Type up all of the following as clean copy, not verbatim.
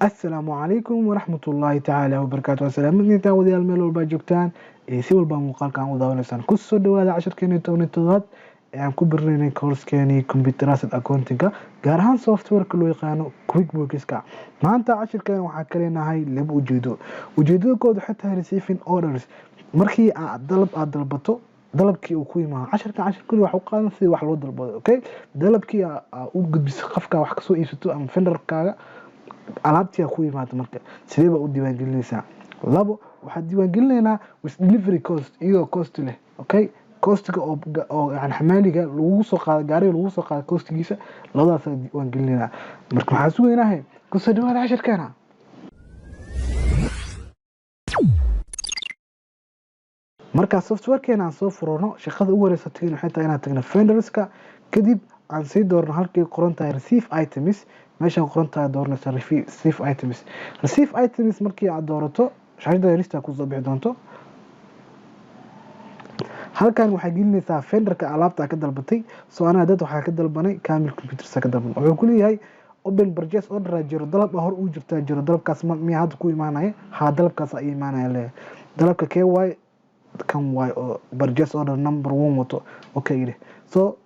السلام عليكم ورحمة الله تعالى وبركاته. السلام وديال meel walba joogtaan si walba muuqaalkan u daawanaysaan ku soo dhawaada casharkeena tobanad aan ku barnaynay course-keeni computer asset accounting gaar ahaan software-ka loo yaqaano QuickBooks-ka. Maanta casharkan waxaa ka leenahay laba ujeedo. Ujeedada koowaad waxay tahay receiving orders. Markii aad dalbato dalabkii uu ku yimaado casharkani waxa uu qaadan sidii wax loo dalbado, okay? Dalabkii u gudbiso qofka wax ka soo iibsato ama vendor-kaaga alaabtii ku yimaado marka sidee baa u diiwaan gelinaysaa. Labo waxaad diiwaan gelinaynaa with delivery cost iyadoo cost leh, okay? Cost-ga oo yani xamaaliga lagu soo qaado gaariga lagu soo qaado cost-giisa labadaas aad diiwaan gelinaynaa. Marka waxaan sugaynahay ku soo dhawaada casharkeena. marka software-keena aan soo furano shaqada ugu horeysa tagin waxay tahay inaan tagno vendors-ka kadib aan sii doorno halkii qoran tahay receive items meeshaan qoran tahay doornaysa receive items markii aad doorato shaashada lista ku soo bixi doonto. halkan waxay gelinaysaa vendor-ka alaabta ka dalbatay soo ana dad waxa ka dalbanay Kamil Computers ka dalban wuxuu ku leeyahay open purchase order jiro dalab hor u jirta jiro dalabkaas ma had ku imaanaya dalabkaas ay imaanaya le dalabka KY kan way oo purchase order number 1 wato okay so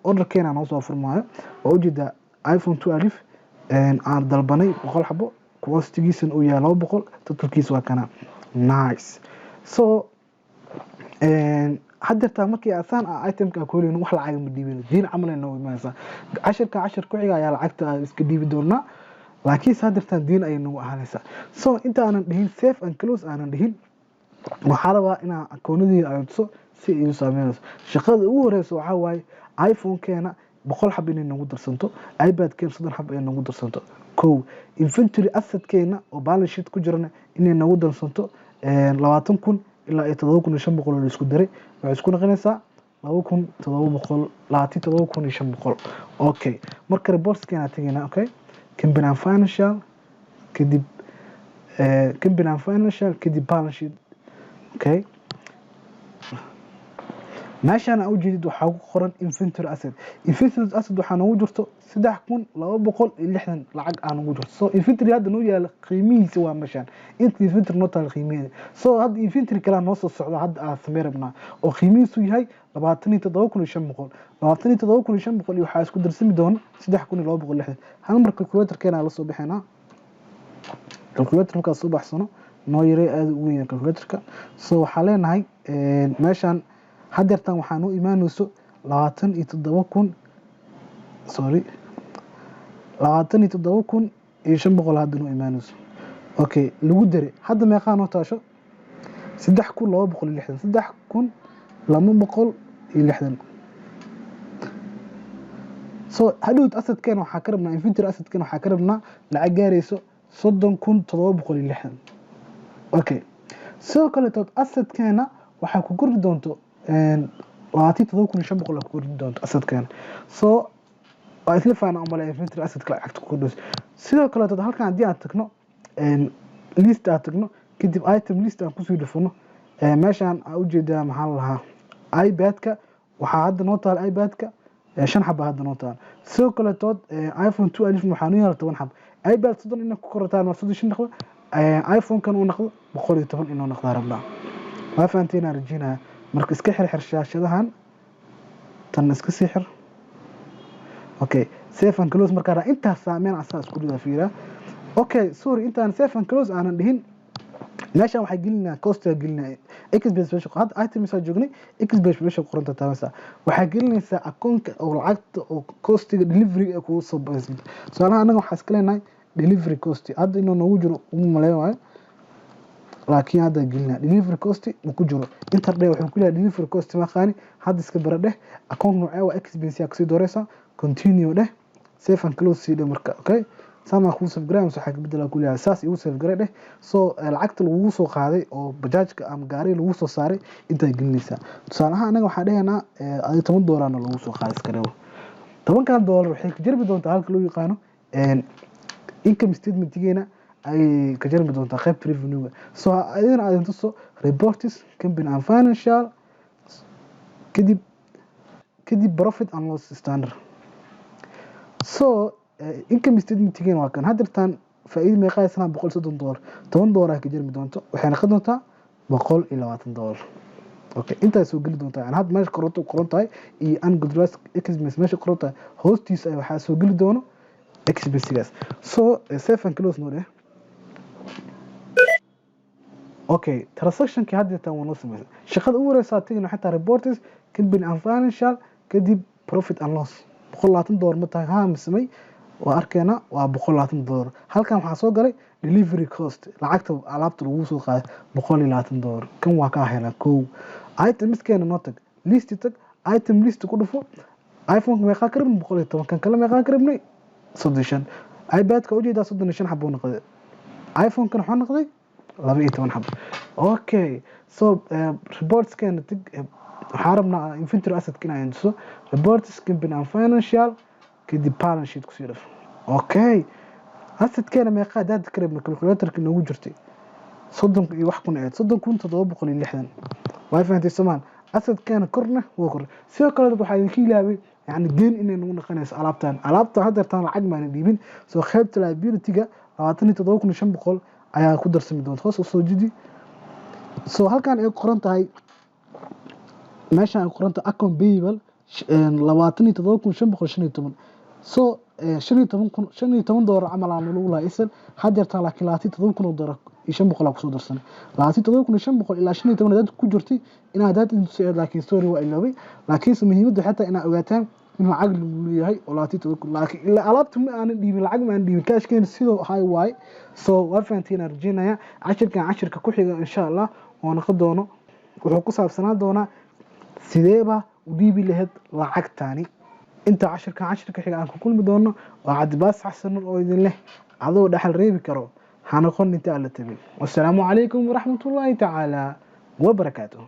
order keena noo soo furmaayo oo u jeeda iPhone 2 alif aan dalbanay 100 xabo cost-giisana uu yahay 200 totalkiisa waa kana nice so hadda markii asaan item-ka ku leeyahay wax lacag ma dhiibin diin camal inoo imaanaysa cashar ku xiga ayaa lacagta iska dhiibi doonaa laakiin hadda diin ay nagu ahaanaysa so inta aanan dhihin safe and close aanan dhihin waxaa rabaa inaan akoonadii ayso si ay u saameynayso shaqada ugu horeysa waxa waaye iPhone-keena 100 xab inay nagu darsanto iPad-keena 30 xab inay nagu darsanto kow inventory asset-keena oo balance sheet ku jirana inay nagu darsanto 20,000 ilaa 7,500 la isku daray waxay isku noqonaysaa 2,700 okay marka reports-keena tagayna okay company financial kadib balance sheet okay meeshaan u jeedid waxa ku qoran inventory asset waxa noogu jirto 3,260 lacag aan ugu jirto so inventory hadda noo yaala qiimihiisa waa meeshaan inta inventory noo taal qiimihiisa so hadda inventory kala noo soo socdo hadda aan sameeynaa oo qiimihiisu yahay 27,500 waxa isku darsami doona 3,260 hal mar calculator-keena la soo bixinaa calculator-ka soo baxsano noo yaray aad u weyn calculator-ka so waxa leenahay meeshaan haddeertan waxaan u imaanayso 27,500 hadda noo imaanayso okay lagu daray hadda meeqa noo taasho 3,260 so hadhood asset-keena waxa ka rabnaa inventory asset-keena waxa ka rabnaa lacag gaarayso 30,760 okay sidoo kale asset-keena waxa ku kordhi doonto 27,500 ku kordhi doonto asset-keena so waa isla faana umaleeyo inventory asset-ka lacagta ku kordhiso sidoo kale halkan haddii aan tagno list aan tagno kadib item list aan ku soo dhufano meeshaan aan u jeedaa maxaa lahaa iPad-ka waxa hadda noo taal iPad-ka 5 xabo hadda noo taal sidoo kale iPhone 2 alif waxaan u yeelay 10 xabo iPad 30 in ku kortaan 35 noqdo iPhone-kan uu noqdo 110 inuu noqdo rabnaa waa fahanteena rajinaa marka iska xirxir shaashadahan tan iska sixir okay safe and close marka inta saameyn asaas ku dhida fiira okay sorry intaan safe and close aanan dhihin meeshaan waxay gelinaa cost-ga gelinaa xbase meesha hadda items aan joognay xbase meesha qoranta taabasa waxay gelinaysaa akoonka oo lacagta oo cost-ga delivery ee ku soo baxay su'aalaha anaga waxa iska leenahay delivery cost hadda inuu noogu jiro uma maleeyo laakiin hadda gelinaa delivery cost ma ku jiro interdee wuxuu ku leeyahay delivery cost ma qaani hadda iska baradhe akoon nooca waa xbase yaa kasii dooraysa continue dheh safe and close sii marka okay sama ku subscribe waxa ka bedela ku leeyahay saas igu subscribe so lacagta lagu soo qaaday oo bajaajka ama gaari lagu soo saaray inta gelinaysa tusaalaha anaga waxa dhahaynaa $10 lagu soo qaaday iska dhaw $10 waxay ka jarbi doontaa halka loo yaqaano income statement-geena ay ka jarbi doontaa qaybta revenue so ayadana aad intuso reports company and financial kadib profit and loss standard so income statement-geena waa kan hadda faa'iido meeqa ay sanaa $130 $10 ka jirmi doonto waxay noqon doontaa $120 okay inta soo gali doontaa aan had meesha qoran tahay iyo unauthorized expense meesha qoran tahay hoostiisa waxa soo gali doono expenses so save and close node okay transaction ki hadda taan wano sameeyay shaqada ugu horeysa tigina xataa reports company and financial kadib profit and loss $120 ma tahay ha samay waa arkeena waa $120 halkan waxa soo galay delivery cost lacagta alaabta lagu soo qaaday $120 kan waa ka helaa koow items keena notag list tag item list ku dhufo iPhone ma ka qarib $110 kan kale ma ka qaribnay 35 iPad ka ujeeda 35 xabo noqday iPhone kan waxa noqday 12 xabo okay so reports keena tag حاربنا inventory asset كنا ينسو reports company and financial كدي balance sheet كسير اوكي asset كنا ما يقاد هذا كريم calculator كنا وجرتي صدق wax kun eed صدق kun 760 way fahantii samaan asset كنا korna waa kor sidoo kale waxa idin ilaaway yani gain inay nagu naqanayso alaabta hadda tan lacag ma dhiibin soo qaybta liability-ga 27500 ayaa ku darsami doonta hoos soo jidi soo halkan ay qoran tahay meesha ay qoranta account payable 27515 so $15 camal aan lagu laaysan hadeerta laakiin $7,000 iyo $500 ku soo darsan $7,500 ilaa $15 dad ku jirtay inaad dad intuu laakiin story waa iloway laakiin muhiimaddu xataa inaad ogaataan in lacag lagu leeyahay oo $7,000 laakiin ilaa alaabta ma aan dhiibin lacag ma aan dhiibin cash keen sidoo high way so waa fahantiin arjinaya cashirka ku xiga insha Allah oo noqon doono wuxuu ku saabsanaa doonaa sideeba u dhiibi lahayd lacagtaani inta cashirka xiga aan ku kulmi doono waa Cabdibaas Xasan oo idin leh adoo dhaxal reebi karo ha noqon inta la tabin wassalaamu calaykum waraxmatullaahi tacaala wa barakaatuh